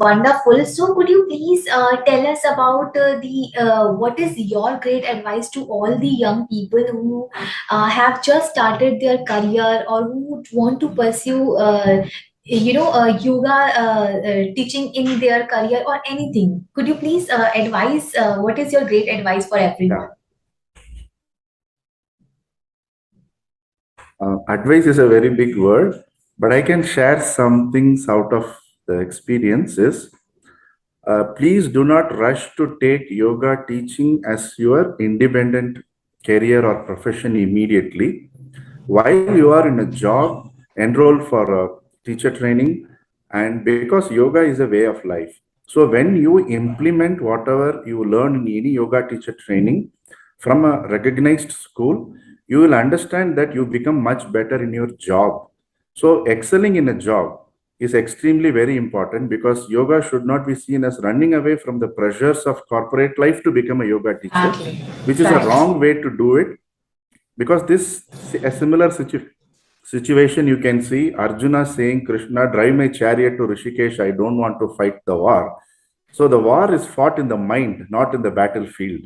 Wonderful. So, could you please tell us about what is your great advice to all the young people who have just started their career or who would want to pursue, yoga teaching in their career or anything? Could you please advise what is your great advice for everyone? Yeah. Advice is a very big word, but I can share some things out of the experiences. Please do not rush to take yoga teaching as your independent career or profession immediately. While you are in a job, enroll for a teacher training, and because yoga is a way of life. So when you implement whatever you learn in any yoga teacher training from a recognized school, you will understand that you become much better in your job. So excelling in a job is extremely very important because yoga should not be seen as running away from the pressures of corporate life to become a yoga teacher, Exactly. which is a Right. wrong way to do it. Because this a similar situation you can see Arjuna saying, Krishna, drive my chariot to Rishikesh. I don't want to fight the war. So the war is fought in the mind, not in the battlefield.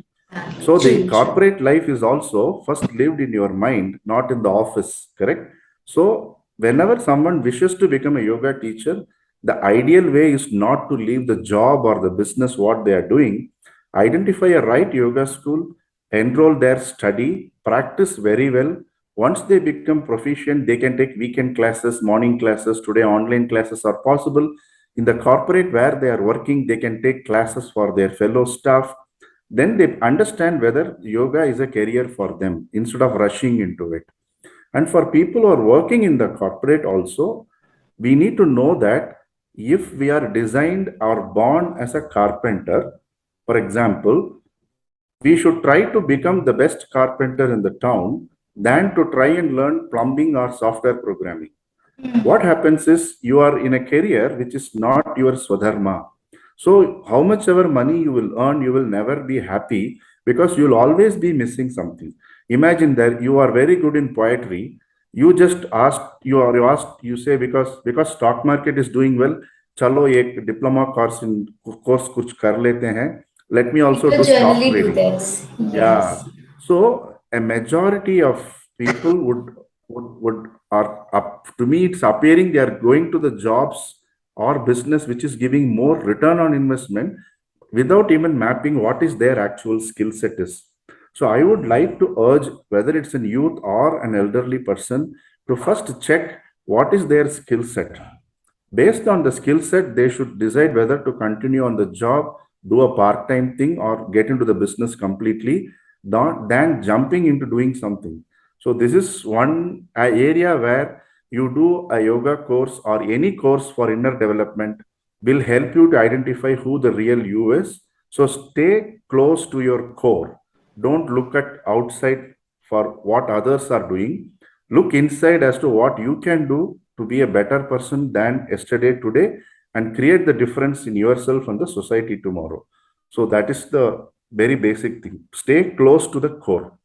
So the True, true. corporate life is also first lived in your mind, not in the office, correct? So whenever someone wishes to become a yoga teacher, the ideal way is not to leave the job or the business what they are doing. Identify a right yoga school, enroll there, study, practice very well. Once they become proficient, they can take weekend classes, morning classes. Today, online classes are possible. In the corporate where they are working, they can take classes for their fellow staff. Then they understand whether yoga is a career for them instead of rushing into it. And for people who are working in the corporate also, we need to know that if we are designed or born as a carpenter, for example, we should try to become the best carpenter in the town than to try and learn plumbing or software programming. What happens is you are in a career which is not your swadharma. So how much ever money you will earn, you will never be happy because you'll always be missing something. Imagine that you are very good in poetry. You just asked, you asked, you say because stock market is doing well, chalo ek diploma course kuch kar lete hain. Let me also People do stock generally do trading. this. Yeah. Yes. So a majority of people would are up to me, it's appearing they are going to the jobs or business which is giving more return on investment without even mapping what is their actual skill set is. So I would like to urge whether it's a youth or an elderly person to first check what is their skill set. Based on the skill set, they should decide whether to continue on the job, do a part time thing, or get into the business completely, than jumping into doing something. So, this is one area where you do a yoga course or any course for inner development will help you to identify who the real you is. So, stay close to your core. Don't look at outside for what others are doing. Look inside as to what you can do to be a better person than yesterday, today, and create the difference in yourself and the society tomorrow. So that is the very basic thing. Stay close to the core.